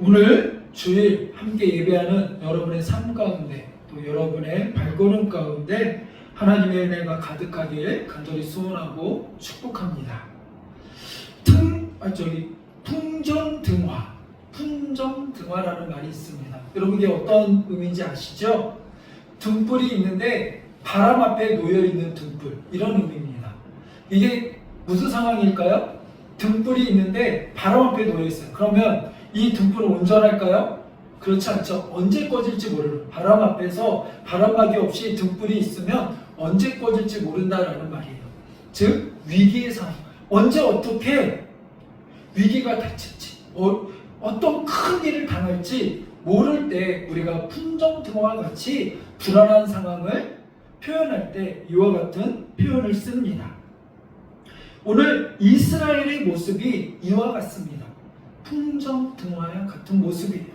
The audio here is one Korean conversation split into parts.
오늘 주일 함께 예배하는 여러분의 삶 가운데 또 여러분의 발걸음 가운데 하나님의 은혜가 가득하길 간절히 소원하고 축복합니다. 풍정등화라는 말이 있습니다. 여러분 이게 어떤 의미인지 아시죠? 등불이 있는데 바람 앞에 놓여있는 등불, 이런 의미입니다. 이게 무슨 상황일까요? 등불이 있는데 바람 앞에 놓여있어요. 그러면 이 등불은 온전할까요? 그렇지 않죠. 언제 꺼질지 모르는, 바람 앞에서 바람막이 없이 등불이 있으면 언제 꺼질지 모른다라는 말이에요. 즉 위기의 상황, 언제 어떻게 위기가 닥칠지, 어떤 큰 일을 당할지 모를 때 우리가 풍정등화와 같이 불안한 상황을 표현할 때 이와 같은 표현을 씁니다. 오늘 이스라엘의 모습이 이와 같습니다. 풍정등화와 같은 모습이에요.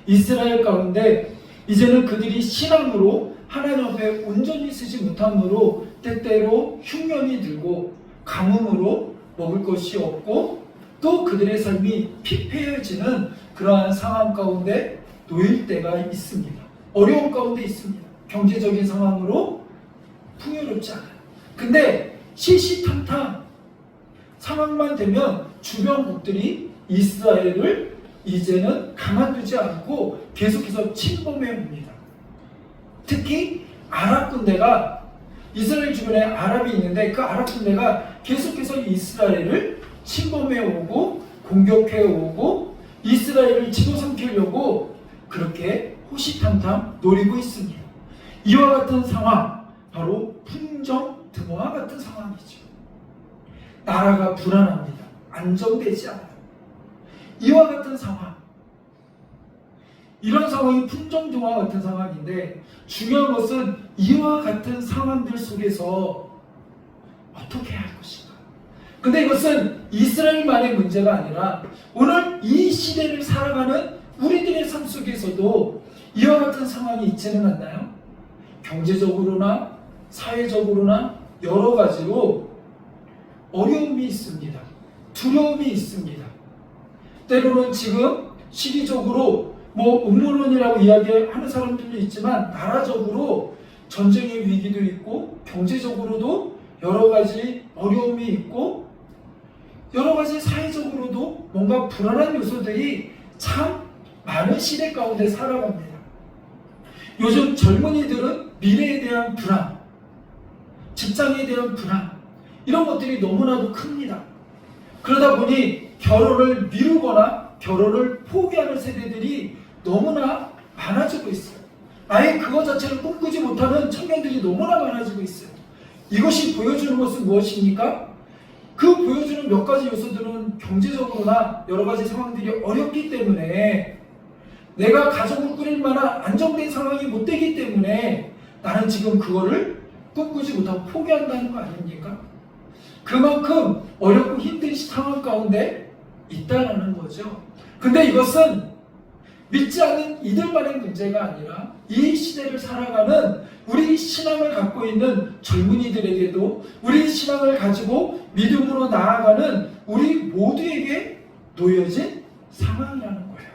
이스라엘 가운데 이제는 그들이 신앙으로 하나님 앞에 온전히 서지 못함으로 때때로 흉년이 들고 가뭄으로 먹을 것이 없고 또 그들의 삶이 피폐해지는 그러한 상황 가운데 놓일 때가 있습니다. 어려움 가운데 있습니다. 경제적인 상황으로 풍요롭지 않아요. 근데 시시탐탐 상황만 되면 주변국들이 이스라엘을 이제는 가만두지 않고 계속해서 침범해 옵니다. 특히 아랍 군대가, 이스라엘 주변에 아랍이 있는데 그 아랍 군대가 계속해서 이스라엘을 침범해 오고 공격해 오고 이스라엘을 집어삼키려고 그렇게 호시탐탐 노리고 있습니다. 이와 같은 상황, 바로 풍정등화 같은 상황이죠. 나라가 불안합니다. 안정되지 않아요. 이와 같은 상황, 이런 상황이 풍정등화 같은 상황인데 중요한 것은 이와 같은 상황들 속에서 어떻게 해야 할 것인가. 근데 이것은 이스라엘만의 문제가 아니라 오늘 이 시대를 살아가는 우리들의 삶 속에서도 이와 같은 상황이 있지는 않나요? 경제적으로나 사회적으로나 여러 가지로 어려움이 있습니다. 두려움이 있습니다. 때로는 지금 시기적으로 음모론이라고 이야기하는 사람들도 있지만 나라적으로 전쟁의 위기도 있고 경제적으로도 여러 가지 어려움이 있고 여러 가지 사회적으로도 뭔가 불안한 요소들이 참 많은 시대 가운데 살아갑니다. 요즘 젊은이들은 미래에 대한 불안, 직장에 대한 불안, 이런 것들이 너무나도 큽니다. 그러다 보니 결혼을 미루거나 결혼을 포기하는 세대들이 너무나 많아지고 있어요. 아예 그것 자체를 꿈꾸지 못하는 청년들이 너무나 많아지고 있어요. 이것이 보여주는 것은 무엇입니까? 그 보여주는 몇 가지 요소들은 경제적으로나 여러 가지 상황들이 어렵기 때문에 내가 가족을 꾸릴 만한 안정된 상황이 못 되기 때문에 나는 지금 그거를 꿈꾸지 못하고 포기한다는 거 아닙니까? 그만큼 어렵고 힘든 상황 가운데 있다는 거죠. 근데 이것은 믿지 않는 이들만의 문제가 아니라 이 시대를 살아가는 우리 신앙을 갖고 있는 젊은이들에게도 우리 신앙을 가지고 믿음으로 나아가는 우리 모두에게 놓여진 상황이라는 거예요.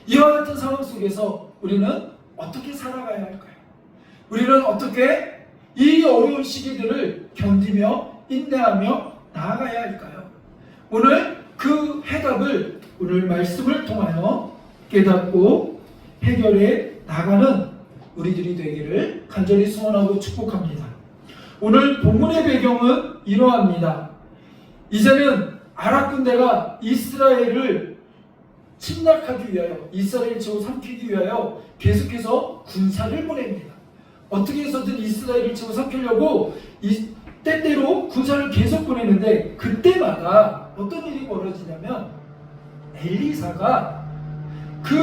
이와 같은 상황 속에서 우리는 어떻게 살아가야 할까요? 우리는 어떻게 이 어려운 시기들을 견디며 인내하며 나아가야 할까요? 오늘 그 해답을 오늘 말씀을 통하여 깨닫고 해결해 나가는 우리들이 되기를 간절히 소원하고 축복합니다. 오늘 본문의 배경은 이러합니다. 이제는 아랍 군대가 이스라엘을 침략하기 위하여, 이스라엘을 집어삼키기 위하여 계속해서 군사를 보냅니다. 어떻게 해서든 이스라엘을 집어삼키려고 때때로 군사를 계속 보내는데 그때마다 어떤 일이 벌어지냐면 엘리사가 그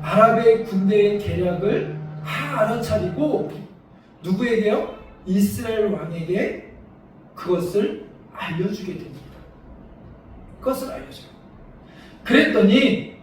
아랍의 군대의 계략을 다 알아차리고 누구에게요? 이스라엘 왕에게 그것을 알려주게 됩니다. 그것을 알려줘요. 그랬더니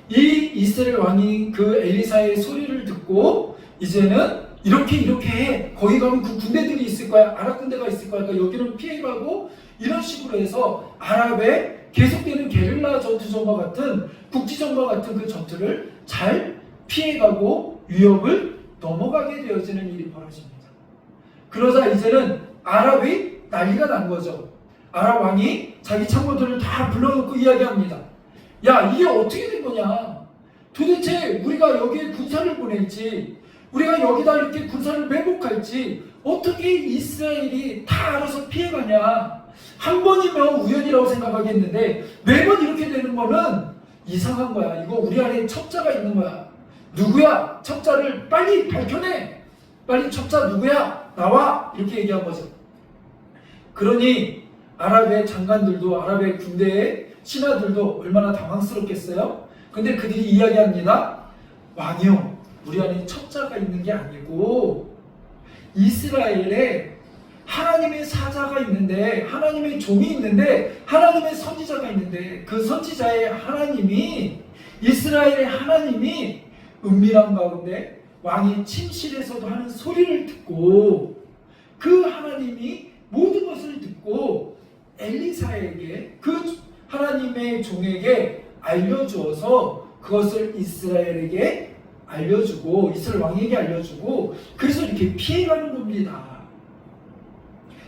이 이스라엘 왕이 그 엘리사의 소리를 듣고 이제는 이렇게 해. 거기 가면 그 군대들이 있을 거야. 아랍 군대가 있을 거야. 그러니까 여기는 피해가고 이런 식으로 해서 아랍의 계속되는 게릴라 전투전과 같은 국지전과 같은 그 전투를 잘 피해가고 위협을 넘어가게 되어지는 일이 벌어집니다. 그러자 이제는 아랍이 난리가 난 거죠. 아랍 왕이 자기 참모들을 다 불러놓고 이야기합니다. 야, 이게 어떻게 된 거냐? 도대체 우리가 여기에 군사를 보낼지, 우리가 여기다 이렇게 군사를 매복할지 어떻게 이스라엘이 다 알아서 피해가냐? 한 번이면 우연이라고 생각하겠는데 매번 이렇게 되는 거는 이상한 거야. 이거 우리 안에 첩자가 있는 거야. 누구야? 첩자를 빨리 밝혀내. 빨리 첩자 누구야? 나와. 이렇게 얘기한 거죠. 그러니 아랍의 장관들도, 아랍의 군대의 신하들도 얼마나 당황스럽겠어요? 근데 그들이 이야기합니다. 왕이요, 우리 안에 첩자가 있는 게 아니고 이스라엘에 하나님의 사자가 있는데, 하나님의 종이 있는데, 하나님의 선지자가 있는데, 그 선지자의 하나님이, 이스라엘의 하나님이 은밀한 가운데 왕이 침실에서도 하는 소리를 듣고, 그 하나님이 모든 것을 듣고 엘리사에게, 그 하나님의 종에게 알려주어서 그것을 이스라엘에게 알려주고, 이스라엘 왕에게 알려주고, 그래서 이렇게 피해가는 겁니다.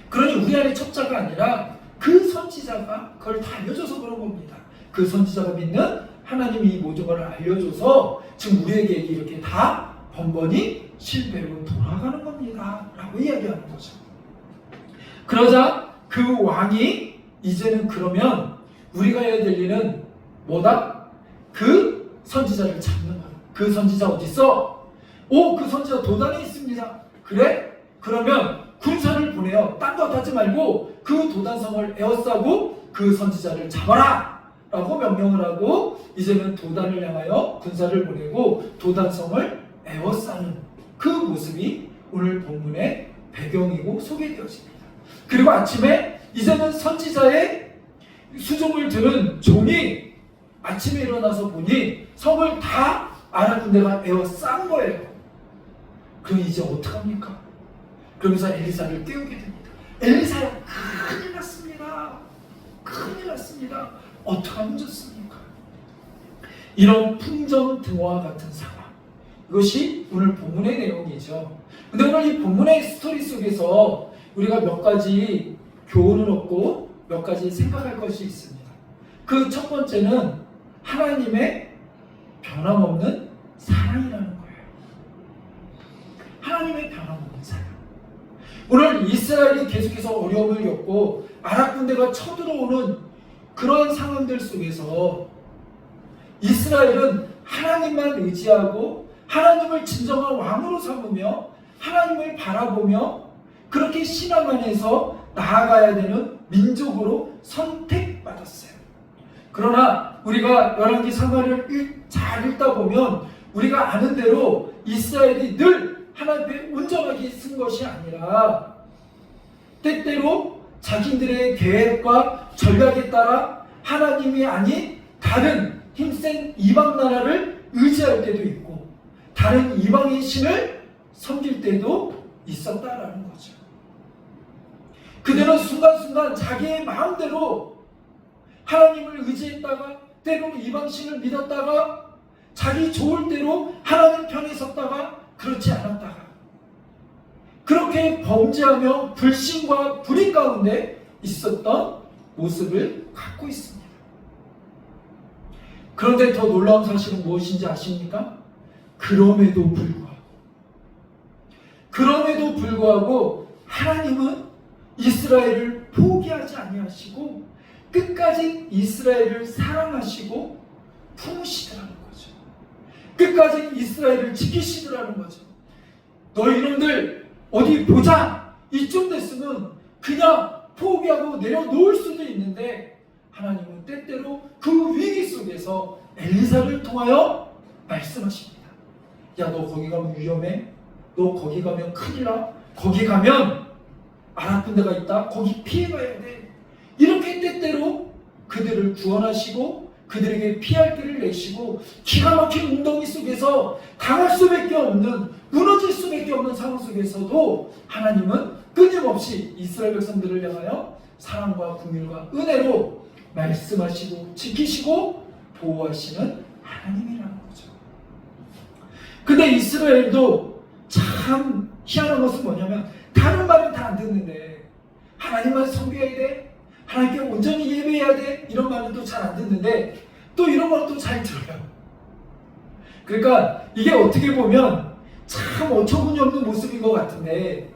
그러니 우리 안에 첩자가 아니라 그 선지자가 그걸 다 알려줘서 그런 겁니다. 그 선지자가 믿는 하나님이 이 모든 걸 알려줘서 지금 우리에게 이렇게 다 번번이 실패로 돌아가는 겁니다. 라고 이야기하는 거죠. 그러자 그 왕이 이제는 그러면 우리가 해야 될 일은 뭐다? 그 선지자를 잡는 거야. 그 선지자 어디 있어? 오, 그 선지자 도단에 있습니다. 그래? 그러면 군사를 보내요. 딴 거 하지 말고 그 도단성을 에워싸고 그 선지자를 잡아라! 라고 명령을 하고 이제는 도단을 향하여 군사를 보내고 도단성을 에워싸는 그 모습이 오늘 본문의 배경이고 소개되어집니다. 그리고 아침에 이제는 선지자의 수종을 들은 종이 아침에 일어나서 보니 성을 다 아랍 군대가 에워싼 거예요. 그럼 이제 어떡합니까? 그러면서 엘리사를 깨우게 됩니다. 엘리사야, 큰일 났습니다. 큰일 났습니다. 어떡하면 좋습니까? 이런 풍정등화 같은 상황, 이것이 오늘 본문의 내용이죠. 근데 오늘 이 본문의 스토리 속에서 우리가 몇 가지 교훈을 얻고 몇 가지 생각할 것이 있습니다. 그 첫 번째는 하나님의 변함없는 사랑이라는 거예요. 하나님의 변함없는 사랑. 오늘 이스라엘이 계속해서 어려움을 겪고 아랍 군대가 쳐들어오는 그런 상황들 속에서 이스라엘은 하나님만 의지하고 하나님을 진정한 왕으로 삼으며 하나님을 바라보며 그렇게 신앙 안에서 나아가야 되는 민족으로 선택받았어요. 그러나 우리가 열왕기 3화를 잘 읽다 보면 우리가 아는 대로 이스라엘이 늘 하나님 앞에 온전하게 쓴 것이 아니라 때때로 자기들의 계획과 전략에 따라 하나님이 아닌 다른 힘센 이방 나라를 의지할 때도 있고 다른 이방의 신을 섬길 때도 있었다라는 거죠. 그들은 순간순간 자기의 마음대로 하나님을 의지했다가 때로는 이방신을 믿었다가 자기 좋을 대로 하나님 편에 섰다가 그렇지 않았다가 그렇게 범죄하며 불신과 불의 가운데 있었던 모습을 갖고 있습니다. 그런데 더 놀라운 사실은 무엇인지 아십니까? 그럼에도 불구하고 하나님은 이스라엘을 포기하지 아니하시고 끝까지 이스라엘을 사랑하시고 품으시더라는 거죠. 끝까지 이스라엘을 지키시더라는 거죠. 너희놈들 어디 보자 이쯤 됐으면 그냥 포기하고 내려놓을 수도 있는데 하나님은 때때로 그 위기 속에서 엘리사를 통하여 말씀하십니다. 야, 너 거기 가면 위험해. 너 거기 가면 큰일 나. 거기 가면 아랍 군대가 있다. 거기 피해가야 돼. 이렇게 때때로 그들을 구원하시고 그들에게 피할 길을 내시고 기가 막힌 웅덩이 속에서 당할 수밖에 없는 무너질 수밖에 없는 상황 속에서도 하나님은 끊임없이 이스라엘 백성들을 향하여 사랑과 긍휼과 은혜로 말씀하시고 지키시고 보호하시는 하나님이라는 거죠. 근데 이스라엘도 참 희한한 것은 뭐냐면 다른 말은 다 안 듣는데 하나님만 섬겨야 돼, 하나님께 온전히 예배해야 돼, 이런 말은 또 잘 안 듣는데 또 이런 말은 또 잘 들어요. 그러니까 이게 어떻게 보면 참 어처구니 없는 모습인 것 같은데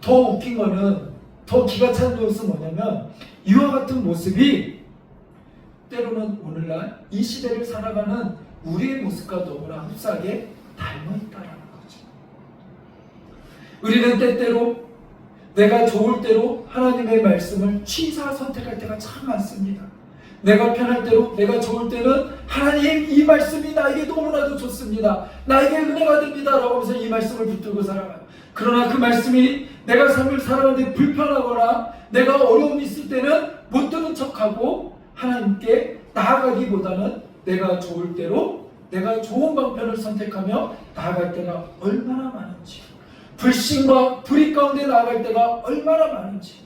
더 웃긴 거는, 더 기가 찬 것은 뭐냐면 이와 같은 모습이 때로는 오늘날 이 시대를 살아가는 우리의 모습과 너무나 흡사하게 닮아있다는 거죠. 우리는 때때로 내가 좋을 대로 하나님의 말씀을 취사 선택할 때가 참 많습니다. 내가 편할 대로, 내가 좋을 때는 하나님 이 말씀이 나에게 너무나도 좋습니다, 나에게 은혜가 됩니다 라고 하면서 이 말씀을 붙들고 살아가요. 그러나 그 말씀이 내가 삶을 살아가는데 불편하거나 내가 어려움이 있을 때는 못 들은 척하고 하나님께 나아가기보다는 내가 좋을 대로 내가 좋은 방편을 선택하며 나아갈 때가 얼마나 많은지, 불신과 불의 가운데 나아갈 때가 얼마나 많은지,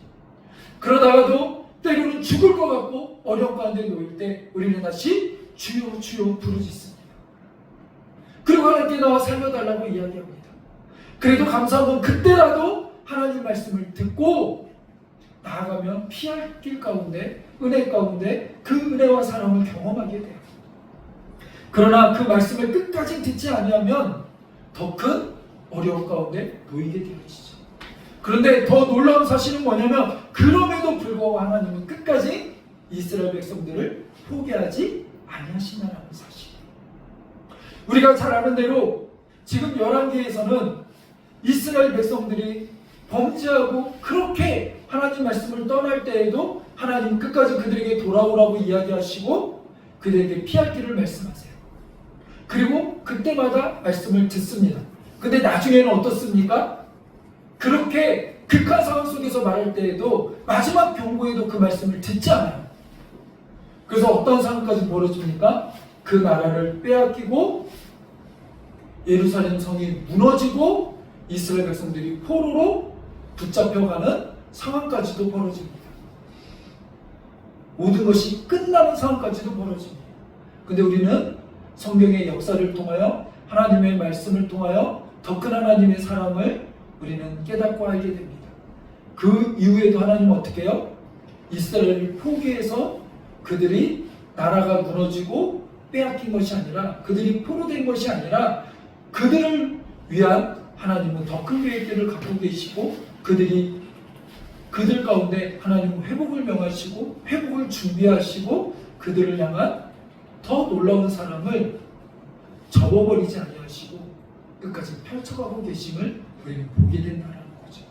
그러다가도 때로는 죽을 것 같고 어려움 가운데 놓일 때 우리는 다시 주여 주여 부르짖습니다. 그리고 하나님께 나와 살려달라고 이야기합니다. 그래도 감사한 건 그때라도 하나님 말씀을 듣고 나아가면 피할 길 가운데, 은혜 가운데 그 은혜와 사랑을 경험하게 돼요. 그러나 그 말씀을 끝까지 듣지 아니하면 더 큰 어려움 가운데 놓이게 되어지죠. 그런데 더 놀라운 사실은 뭐냐면 그럼에도 불구하고 하나님은 끝까지 이스라엘 백성들을 포기하지 아니하신다는 사실이에요. 우리가 잘 아는 대로 지금 열왕기에서는 이스라엘 백성들이 범죄하고 그렇게 하나님 말씀을 떠날 때에도 하나님 끝까지 그들에게 돌아오라고 이야기하시고 그들에게 피할 길을 말씀하세요. 그리고 그때마다 말씀을 듣습니다. 근데 나중에는 어떻습니까? 그렇게 극한 상황 속에서 말할 때에도 마지막 경고에도 그 말씀을 듣지 않아요. 그래서 어떤 상황까지 벌어집니까? 그 나라를 빼앗기고 예루살렘 성이 무너지고 이스라엘 백성들이 포로로 붙잡혀가는 상황까지도 벌어집니다. 모든 것이 끝나는 상황까지도 벌어집니다. 근데 우리는 성경의 역사를 통하여 하나님의 말씀을 통하여 더 큰 하나님의 사랑을 우리는 깨닫고 알게 됩니다. 그 이후에도 하나님은 어떻게 해요? 이스라엘을 포기해서 그들이 나라가 무너지고 빼앗긴 것이 아니라, 그들이 포로된 것이 아니라 그들을 위한 하나님은 더 큰 계획들을 갖고 계시고 그들 가운데 하나님은 회복을 명하시고 회복을 준비하시고 그들을 향한 더 놀라운 사랑을 접어버리지 아니하시고 끝까지 펼쳐가고 계심을 우리는 보게 된다는 거죠.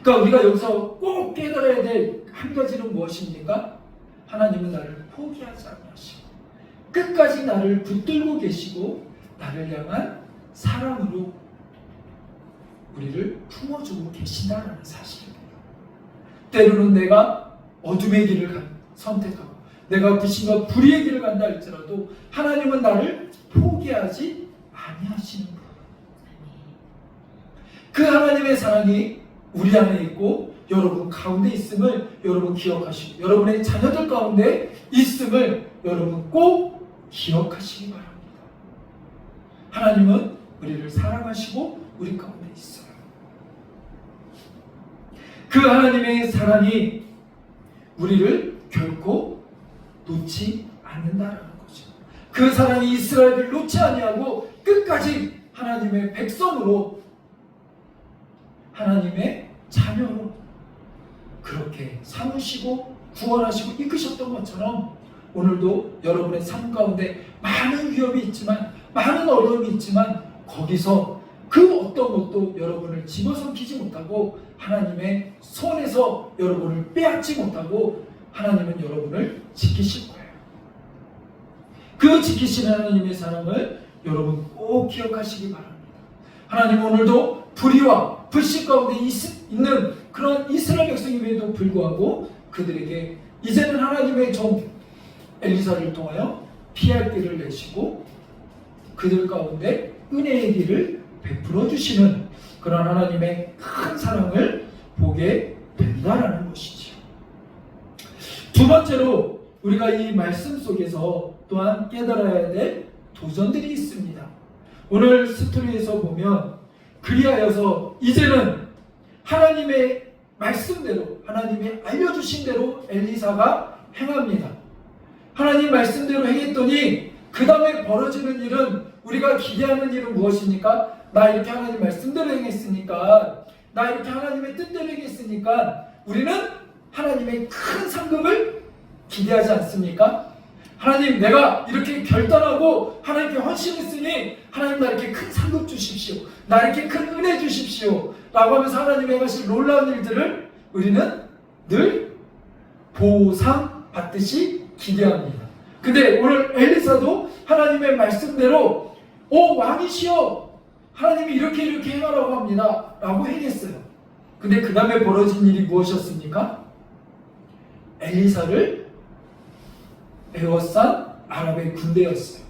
그러니까 우리가 여기서 꼭 깨달아야 될 한 가지는 무엇입니까? 하나님은 나를 포기하지 아니하시고 끝까지 나를 붙들고 계시고 나를 향한 사랑으로 우리를 품어주고 계신다는 사실입니다. 때로는 내가 어둠의 길을 선택하고 내가 불신과 불의의 길을 간다 할지라도 하나님은 나를 포기하지 아니하시는 거예요. 그 하나님의 사랑이 우리 안에 있고 여러분 가운데 있음을 여러분 기억하시고 여러분의 자녀들 가운데 있음을 여러분 꼭 기억하시기 바랍니다. 하나님은 우리를 사랑하시고 우리 가운데 있어요. 그 하나님의 사랑이 우리를 결코 놓지 않는다라는 거죠. 그 사랑이 이스라엘을 놓지 아니하고 끝까지 하나님의 백성으로, 하나님의 자녀로 그렇게 삼으시고 구원하시고 이끄셨던 것처럼 오늘도 여러분의 삶 가운데 많은 위협이 있지만, 많은 어려움이 있지만 거기서 그 어떤 것도 여러분을 집어삼키지 못하고 하나님의 손에서 여러분을 빼앗지 못하고 하나님은 여러분을 지키실 거예요. 그 지키시는 하나님의 사랑을 여러분 꼭 기억하시기 바랍니다. 하나님 오늘도 불의와 불신 가운데 있는 그런 이스라엘 백성임에도 불구하고 그들에게 이제는 하나님의 종 엘리사를 통하여 피할 길을 내시고 그들 가운데 은혜의 길을 베풀어 주시는 그런 하나님의 큰 사랑을 보게 된다라는 것이죠. 두 번째로 우리가 이 말씀 속에서 또한 깨달아야 될 도전들이 있습니다. 오늘 스토리에서 보면 그리하여서 이제는 하나님의 말씀대로, 하나님이 알려주신 대로 엘리사가 행합니다. 하나님 말씀대로 행했더니 그 다음에 벌어지는 일은, 우리가 기대하는 일은 무엇입니까? 나 이렇게 하나님 말씀대로 행했으니까, 나 이렇게 하나님의 뜻대로 행했으니까 우리는 하나님의 큰 상급을 기대하지 않습니까? 하나님, 내가 이렇게 결단하고 하나님께 헌신했으니 하나님 나 이렇게 큰 상급 주십시오, 나 이렇게 큰 은혜 주십시오 라고 하면서 하나님의 하실 놀라운 일들을 우리는 늘 보상 받듯이 기대합니다. 근데 오늘 엘리사도 하나님의 말씀대로 왕이시여, 하나님이 이렇게 행하라고 합니다 라고 행했어요. 근데 그 다음에 벌어진 일이 무엇이었습니까? 엘리사를 에워싼 아랍의 군대였어요.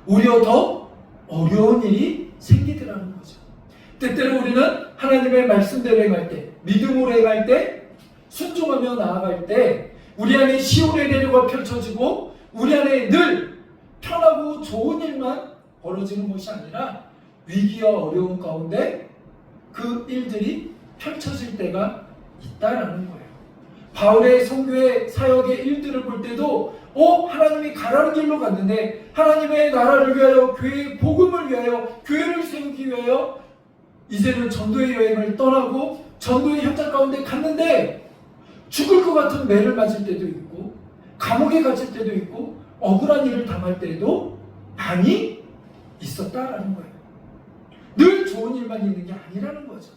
오히려 더 어려운 일이 생기더라는 거죠. 때때로 우리는 하나님의 말씀대로 행할 때, 믿음으로 행할 때, 순종하며 나아갈 때 우리 안에 시온의 대로가 펼쳐지고 우리 안에 늘 편하고 좋은 일만 벌어지는 것이 아니라 위기와 어려운 가운데 그 일들이 펼쳐질 때가 있다라는 거예요. 바울의 선교의 사역의 일들을 볼 때도 하나님이 가라는 길로 갔는데, 하나님의 나라를 위하여, 교회의 복음을 위하여, 교회를 세우기 위하여 이제는 전도의 여행을 떠나고 전도의 현장 가운데 갔는데 죽을 것 같은 매를 맞을 때도 있고, 감옥에 갇힐 때도 있고, 억울한 일을 당할 때도 많이 있었다라는 거예요. 늘 좋은 일만 있는 게 아니라는 거죠.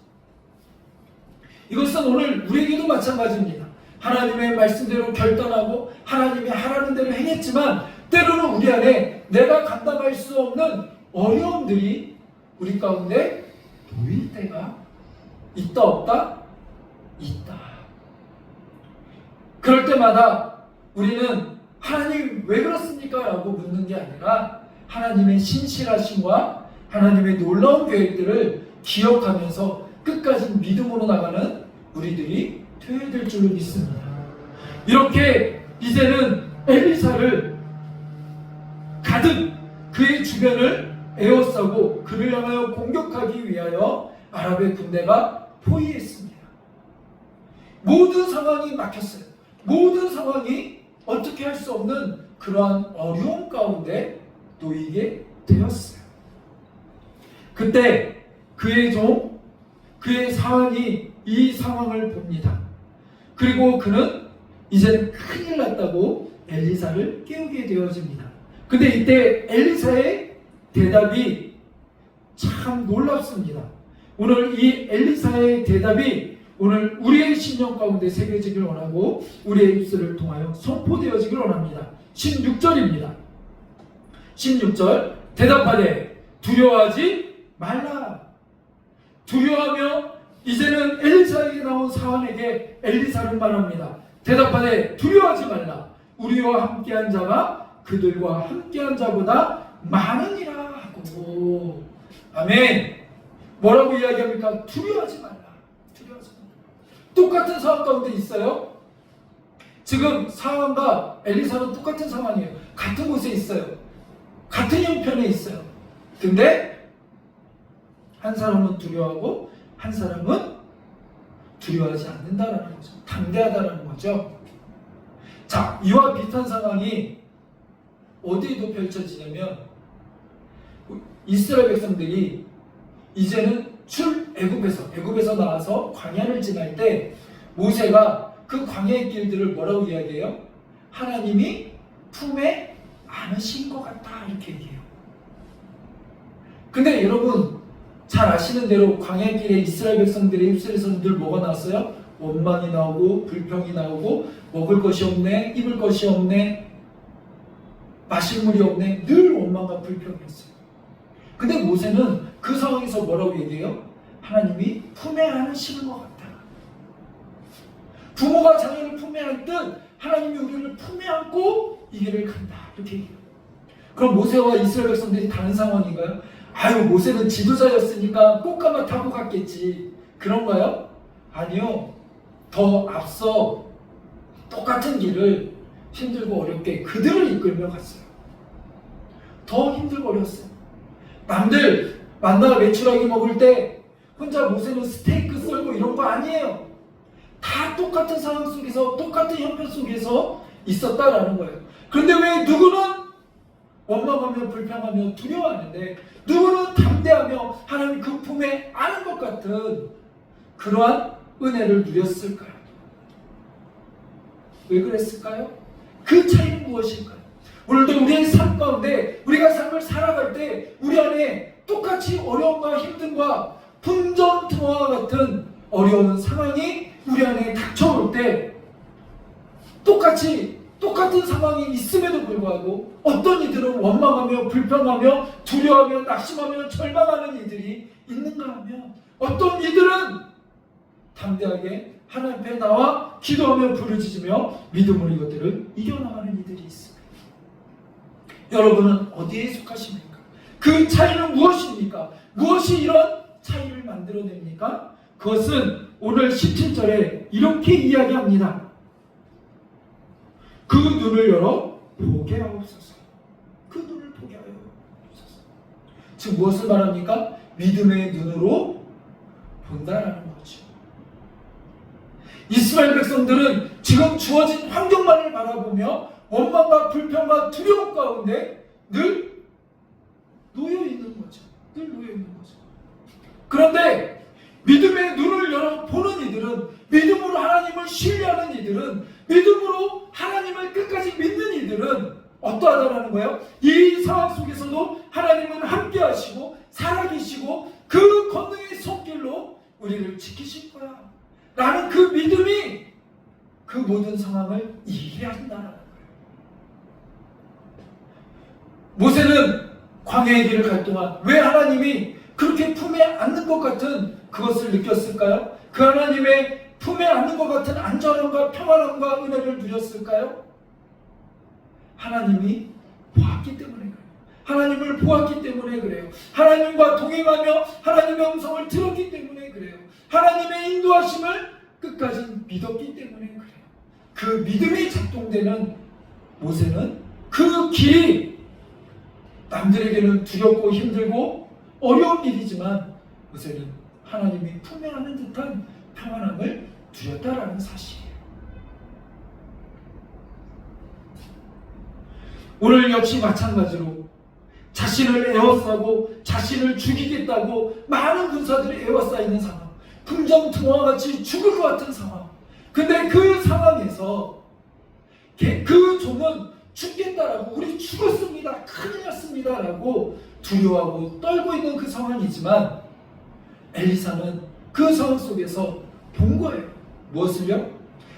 이것은 오늘 우리에게도 마찬가지입니다. 하나님의 말씀대로 결단하고 하나님이 하라는 대로 행했지만 때로는 우리 안에 내가 감당할 수 없는 어려움들이 우리 가운데 보일 때가 있다 없다? 있다. 그럴 때마다 우리는 하나님 왜 그렇습니까? 라고 묻는 게 아니라 하나님의 신실하심과 하나님의 놀라운 계획들을 기억하면서 끝까지 믿음으로 나가는 우리들이 되어야 될 줄로 믿습니다. 이렇게 이제는 엘리사를 가득 그의 주변을 에워싸고 그를 향하여 공격하기 위하여 아랍의 군대가 포위했습니다. 모든 상황이 막혔어요. 모든 상황이 어떻게 할 수 없는 그러한 어려움 가운데 놓이게 되었어요. 그때 그의 종, 그의 사환이 이 상황을 봅니다. 그리고 그는 이제는 큰일 났다고 엘리사를 깨우게 되어집니다. 근데 이때 엘리사의 대답이 참 놀랍습니다. 오늘 이 엘리사의 대답이 오늘 우리의 심령 가운데 새겨지길 원하고 우리의 입술을 통하여 선포되어지길 원합니다. 16절입니다. 16절 대답하되 두려워하지 말라. 두려워하며 이제는 엘리사에게 나온 사환에게 엘리사를 말합니다. 대답하되 두려워하지 말라. 우리와 함께한 자가 그들과 함께한 자보다 많으니라 하고. 아멘. 뭐라고 이야기합니까? 두려워하지 말라. 두려워하지 말라. 똑같은 상황 가운데 있어요. 지금 상황과 엘리사는 똑같은 상황이에요. 같은 곳에 있어요. 같은 형편에 있어요. 근데 한 사람은 두려워하고 한 사람은 두려워하지 않는다라는 거죠. 담대하다라는 거죠. 자, 이와 비슷한 상황이 어디에도 펼쳐지냐면 이스라엘 백성들이 이제는 애굽에서 나와서 광야를 지날 때 모세가 그 광야의 길들을 뭐라고 이야기해요? 하나님이 품에 안으신 것 같다 이렇게 얘기해요. 근데 여러분 잘 아시는 대로 광야의 길에 이스라엘 백성들의 입술에서는 늘 뭐가 나왔어요? 원망이 나오고 불평이 나오고 먹을 것이 없네, 입을 것이 없네, 마실 물이 없네, 늘 원망과 불평이었어요. 근데 모세는 그 상황에서 뭐라고 얘기해요? 하나님이 품에 안으시는 것 같다. 부모가 자녀를 품에 안듯 하나님이 우리를 품에 안고 이 길을 간다 이렇게 얘기해요. 그럼 모세와 이스라엘 백성들이 다른 상황인가요? 아유, 모세는 지도자였으니까 꽃가마 타고 갔겠지, 그런가요? 아니요. 더 앞서 똑같은 길을 힘들고 어렵게 그들을 이끌며 갔어요. 더 힘들고 어려웠어요. 남들 만나 메추라기 먹을 때 혼자 모세는 스테이크 썰고 이런 거 아니에요. 다 똑같은 상황 속에서 똑같은 형편 속에서 있었다라는 거예요. 그런데 왜 누구는 원망하며 불평하며 두려워하는데 누구는 담대하며 하나님 그 품에 안은 것 같은 그러한 은혜를 누렸을까요? 왜 그랬을까요? 그 차이는 무엇일까요? 오늘도 우리의 삶 가운데 우리가 삶을 살아갈 때 우리 안에 똑같이 어려움과 힘듦과 분전등화와 같은 어려운 상황이 우리 안에 닥쳐올 때 똑같은 상황이 있음에도 불구하고 어떤 이들은 원망하며 불평하며 두려워하며 낙심하며 절망하는 이들이 있는가 하면 어떤 이들은 담대하게 하나님 앞에 나와 기도하며 부르짖으며 믿음으로 이것들을 이겨나가는 이들이 있습니다. 여러분은 어디에 속하십니까? 그 차이는 무엇입니까? 무엇이 이런 차이를 만들어냅니까? 그것은 오늘 17절에 이렇게 이야기합니다. 그 눈을 열어 보게 하옵소서. 그 눈을 보게 하여 주소서. 즉 무엇을 말합니까? 믿음의 눈으로 본다라는 거죠. 이스라엘 백성들은 지금 주어진 환경만을 바라보며 원망과 불평과 두려움 가운데 늘 놓여 있는 거죠. 늘 놓여 있는 거죠. 그런데 믿음의 눈을 열어 보는 이들은, 믿음으로 하나님을 신뢰하는 이들은, 믿음으로 하나님을 끝까지 믿는 이들은 어떠하다라는 거예요? 이 상황 속에서도 하나님은 함께 하시고 살아계시고 그 권능의 손길로 우리를 지키실 거야 라는 그 믿음이 그 모든 상황을 이기게 한다는 거예요. 모세는 광야의 길을 갈 동안 왜 하나님이 그렇게 품에 안는 것 같은 그것을 느꼈을까요? 그 하나님의 품에 안는 것 같은 안전함과 평안함과 은혜를 누렸을까요? 하나님이 보았기 때문에 그래요. 하나님을 보았기 때문에 그래요. 하나님과 동행하며 하나님의 음성을 들었기 때문에 그래요. 하나님의 인도하심을 끝까지 믿었기 때문에 그래요. 그 믿음이 작동되는 모세는 그 길이 남들에게는 두렵고 힘들고 어려운 일이지만 모세는 하나님이 품에 안는 듯한 평안함을 누렸다라는 사실이에요. 오늘 역시 마찬가지로 자신을 에워싸고 자신을 죽이겠다고 많은 군사들이 에워싸 있는 상황, 풍정등화같이 죽을 것 같은 상황. 근데 그 상황에서 그 종은 죽겠다라고, 우리 죽었습니다, 큰일 났습니다 라고 두려워하고 떨고 있는 그 상황이지만 엘리사는 그 상황 속에서 본 거예요. 무엇을요?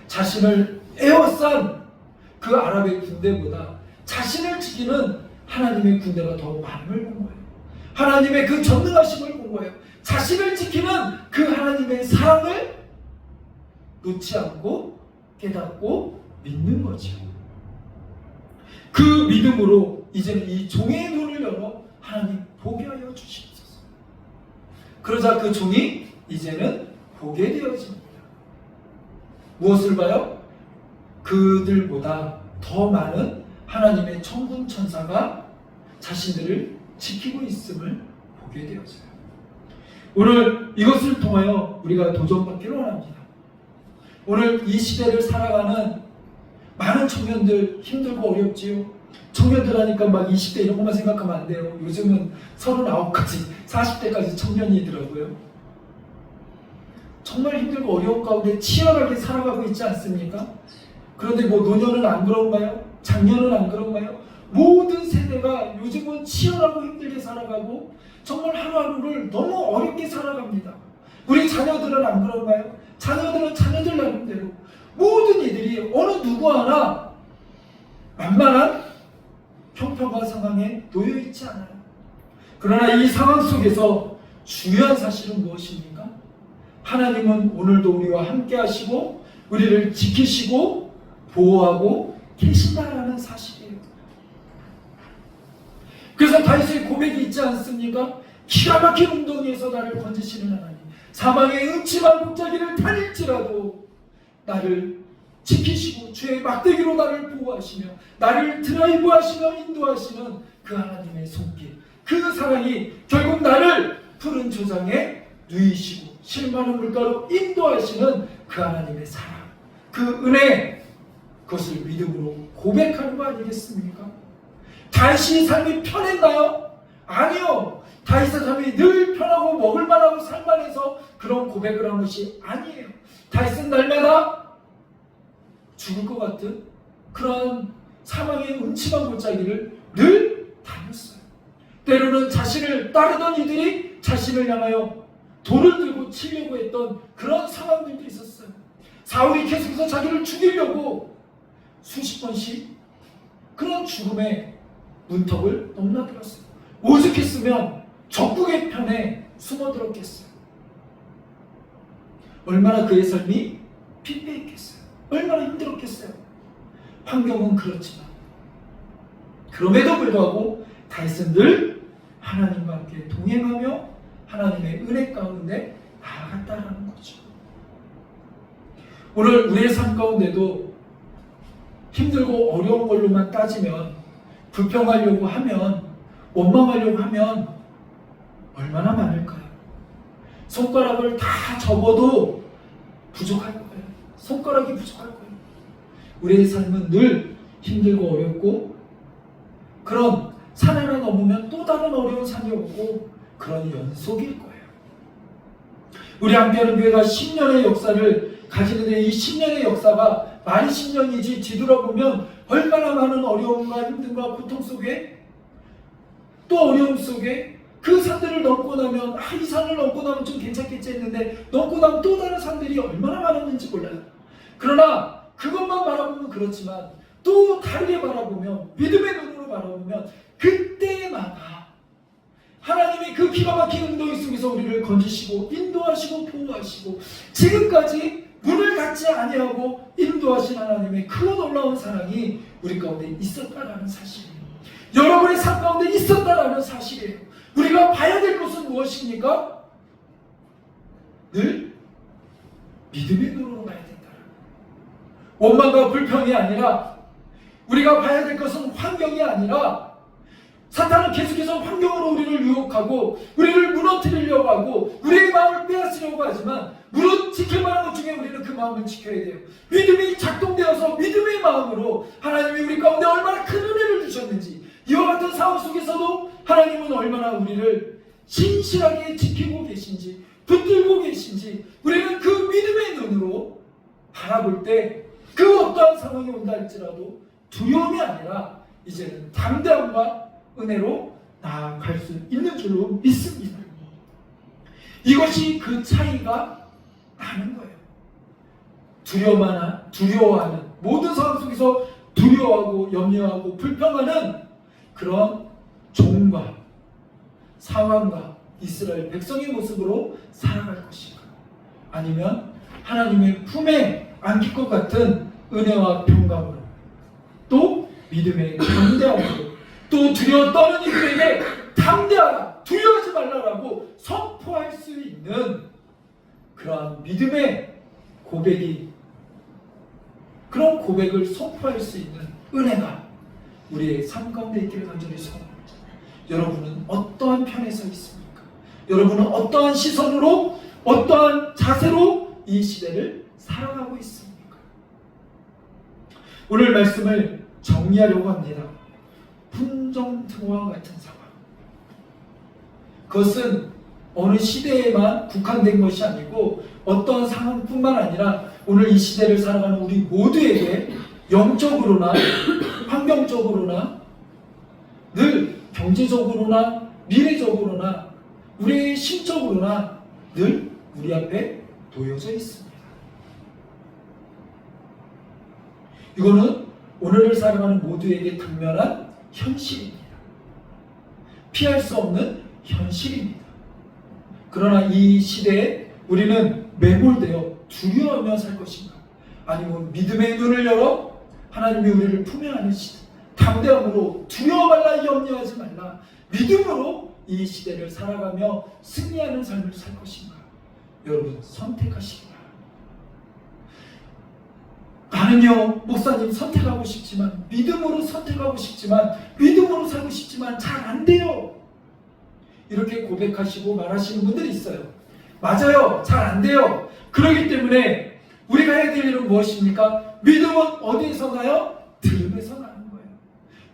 자신을 에워싼 그 아랍의 군대보다 자신을 지키는 하나님의 군대가 더 많음을 본 거예요. 하나님의 그 전능하심을 본 거예요. 자신을 지키는 그 하나님의 사랑을 놓지 않고 깨닫고 믿는 거죠. 그 믿음으로 이제는 이 종의 눈을 열어 하나님 보게 하여 주시옵소서. 그러자 그 종이 이제는 보게 되어집니다. 무엇을 봐요? 그들보다 더 많은 하나님의 천군 천사가 자신들을 지키고 있음을 보게 되어져요. 오늘 이것을 통하여 우리가 도전받기를 원합니다. 오늘 이 시대를 살아가는 많은 청년들 힘들고 어렵지요. 청년들 하니까 막 20대 이런 것만 생각하면 안 돼요. 요즘은 39까지 40대까지 청년이더라고요. 정말 힘들고 어려운 가운데 치열하게 살아가고 있지 않습니까? 그런데 뭐 노년은 안 그런가요? 작년은 안 그런가요? 모든 세대가 요즘은 치열하고 힘들게 살아가고 정말 하루하루를 너무 어렵게 살아갑니다. 우리 자녀들은 안 그런가요? 자녀들은 자녀들 나름대로 모든 이들이 어느 누구 하나 만만한 형편과 상황에 놓여 있지 않아요. 그러나 이 상황 속에서 중요한 사실은 무엇입니까? 하나님은 오늘도 우리와 함께 하시고 우리를 지키시고 보호하고 계신다라는 사실이에요. 그래서 다윗의 고백이 있지 않습니까? 기가 막힌 웅덩이에서 나를 건지시는 하나님, 사망의 음침한 골짜기를 다닐지라도 나를 지키시고 주의 막대기로 나를 보호하시며 나를 드라이브하시며 인도하시는 그 하나님의 손길, 그 사랑이 결국 나를 푸른 조장에 누이시고 실만한 물가로 인도하시는 그 하나님의 사랑, 그 은혜, 그것을 믿음으로 고백하는 거 아니겠습니까? 다윗의 삶이 편했나요? 아니요. 다윗의 삶이 늘 편하고 먹을만하고 살만해서 그런 고백을 한 것이 아니에요. 다윗은 날마다 죽을 것 같은 그런 사망의 음침한 골짜기를 늘 다녔어요. 때로는 자신을 따르던 이들이 자신을 향하여 돌을 들고 치려고 했던 그런 상황들도 있었어요. 사울이 계속해서 자기를 죽이려고 수십 번씩 그런 죽음의 문턱을 넘나들었어요. 오죽했으면 적국의 편에 숨어들었겠어요. 얼마나 그의 삶이 핍박했겠어요. 얼마나 힘들었겠어요. 환경은 그렇지만 그럼에도 불구하고 다윗은 늘 하나님과 함께 동행하며 하나님의 은혜 가운데 나아갔다라는 거죠. 오늘 우리의 삶 가운데도 힘들고 어려운 걸로만 따지면, 불평하려고 하면, 원망하려고 하면 얼마나 많을까요? 손가락을 다 접어도 부족할 거예요. 손가락이 부족할 거예요. 우리의 삶은 늘 힘들고 어렵고, 그런 산 하나 넘으면 또 다른 어려운 산이 오고, 그런 연속일 거예요. 우리 함께하는 교회가 10년의 역사를 가지는데, 이 10년의 역사가 말이 10년이지 뒤돌아보면 얼마나 많은 어려움과 힘듦과 고통 속에, 또 어려움 속에 그 산들을 넘고 나면 이 산을 넘고 나면 좀 괜찮겠지 했는데, 넘고 나면 또 다른 산들이 얼마나 많았는지 몰라요. 그러나 그것만 바라보면 그렇지만 또 다르게 바라보면, 믿음의 눈으로 바라보면 그때마다 하나님이 그 기가 막힌 운동의 속에서 우리를 건지시고 인도하시고 보호하시고 지금까지 문을 닫지 아니하고 인도하신 하나님의 그 놀라운 사랑이 우리 가운데 있었다라는 사실이에요. 여러분의 삶 가운데 있었다라는 사실이에요. 우리가 봐야 될 것은 무엇입니까? 늘 믿음의 눈으로 봐야 된다. 원망과 불평이 아니라, 우리가 봐야 될 것은 환경이 아니라, 사탄은 계속해서 환경으로 우리를 유혹하고 우리를 무너뜨리려고 하고 우리의 마음을 빼앗으려고 하지만, 무릇 지킬 만한 것 중에 우리는 그 마음을 지켜야 돼요. 믿음이 작동되어서 믿음의 마음으로 하나님이 우리 가운데 얼마나 큰 은혜를 주셨는지, 이와 같은 상황 속에서도 하나님은 얼마나 우리를 신실하게 지키고 계신지, 붙들고 계신지, 우리는 그 믿음의 눈으로 바라볼 때 그 어떠한 상황이 온다 할지라도 두려움이 아니라 이제는 담대함과 은혜로 나아갈 수 있는 줄로 믿습니다. 이것이 그 차이가 나는 거예요. 두려워하는 모든 상황 속에서 두려워하고 염려하고 불평하는 그런 종과 상황과 이스라엘 백성의 모습으로 살아갈 것인가, 아니면 하나님의 품에 안길 것 같은 은혜와 평강으로, 또 믿음의 담대함으로, 또 두려워 떠는 이들에게 담대하라, 두려워하지 말라라고 선포할 수 있는 그러한 믿음의 고백이, 그런 고백을 선포할 수 있는 은혜가 우리의 삶 가운데 있기를 간절히 소원합니다. 여러분은 어떠한 편에 서 있습니까? 여러분은 어떠한 시선으로, 어떠한 자세로 이 시대를 살아가고 있습니까? 오늘 말씀을 정리하려고 합니다. 풍정등화와 같은 상황. 그것은 어느 시대에만 국한된 것이 아니고 어떠한 상황뿐만 아니라 오늘 이 시대를 살아가는 우리 모두에게 영적으로나 환경적으로나 늘 경제적으로나 미래적으로나 우리의 심적으로나 늘 우리 앞에 놓여져 있습니다. 이거는 오늘을 살아가는 모두에게 당면한 현실입니다. 피할 수 없는 현실입니다. 그러나 이 시대에 우리는 매몰되어 두려워하며 살 것인가, 아니면 믿음의 눈을 열어 하나님이 우리를 품에 안으시듯 담대함으로 두려워 말라, 염려하지 말라, 믿음으로 이 시대를 살아가며 승리하는 삶을 살 것인가, 여러분 선택하시기 바랍니다. 나는요 목사님 선택하고 싶지만 믿음으로 선택하고 싶지만 믿음으로 살고 싶지만 잘 안 돼요. 이렇게 고백하시고 말하시는 분들이 있어요. 맞아요. 잘 안 돼요. 그렇기 때문에 우리가 해야 될 일은 무엇입니까? 믿음은 어디에서 나요? 들음에서 나는 거예요.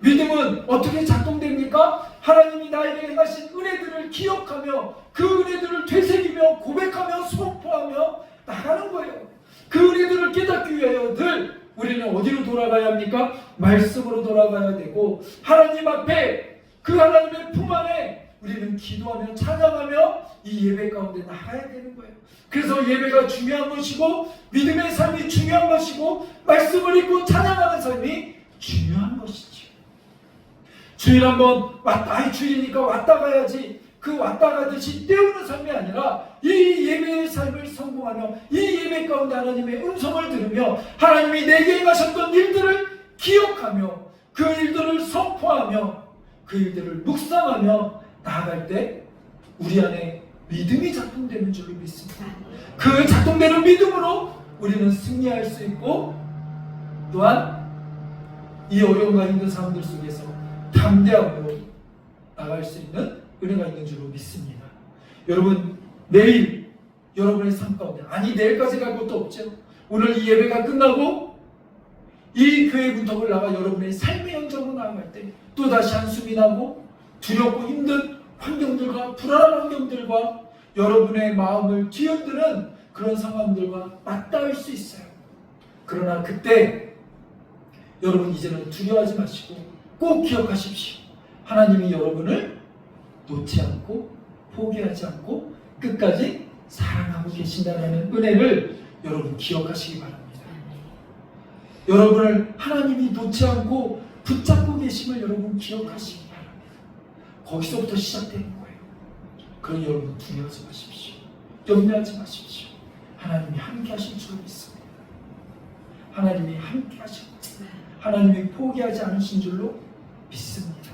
믿음은 어떻게 작동됩니까? 하나님이 나에게 행하신 은혜들을 기억하며 그 은혜들을 되새기며 고백하며 선포하며 나가는 거예요. 그 은혜들을 깨닫기 위하여 늘 우리는 어디로 돌아가야 합니까? 말씀으로 돌아가야 되고 하나님 앞에 그 하나님의 품 안에 우리는 기도하며 찬양하며 이 예배 가운데 나가야 되는 거예요. 그래서 예배가 중요한 것이고 믿음의 삶이 중요한 것이고 말씀을 읽고 찬양하는 삶이 중요한 것이죠. 주일 한번 왔다, 주일이니까 왔다 가야지 그 왔다 가듯이 때우는 삶이 아니라 이 예배의 삶을 성공하며 이 예배 가운데 하나님의 음성을 들으며 하나님이 내게 행하셨던 일들을 기억하며 그 일들을 선포하며 그 일들을 묵상하며 나아갈 때 우리 안에 믿음이 작동되는 줄로 믿습니다. 그 작동되는 믿음으로 우리는 승리할 수 있고 또한 이 어려움과 힘든 상황들 속에서 담대함으로 나갈 수 있는 은혜가 있는 줄로 믿습니다. 여러분 내일 여러분의 삶 가운데 내일까지 갈 것도 없죠. 오늘 이 예배가 끝나고 이 교회 문턱을 나가 여러분의 삶의 현장으로 나아갈 때 또다시 한숨이 나고 두렵고 힘든 환경들과 불안한 환경들과 여러분의 마음을 뒤흔드는 그런 상황들과 맞닿을 수 있어요. 그러나 그때 여러분 이제는 두려워하지 마시고 꼭 기억하십시오. 하나님이 여러분을 놓지 않고 포기하지 않고 끝까지 사랑하고 계신다는 은혜를 여러분 기억하시기 바랍니다. 여러분을 하나님이 놓지 않고 붙잡고 계심을 여러분 기억하시기 바랍니다. 거기서부터 시작되는 거예요. 그러니 여러분 두려워하지 마십시오. 염려하지 마십시오. 하나님이 함께 하실 줄 믿습니다. 하나님이 함께 하시고 하나님이 포기하지 않으신 줄로 믿습니다.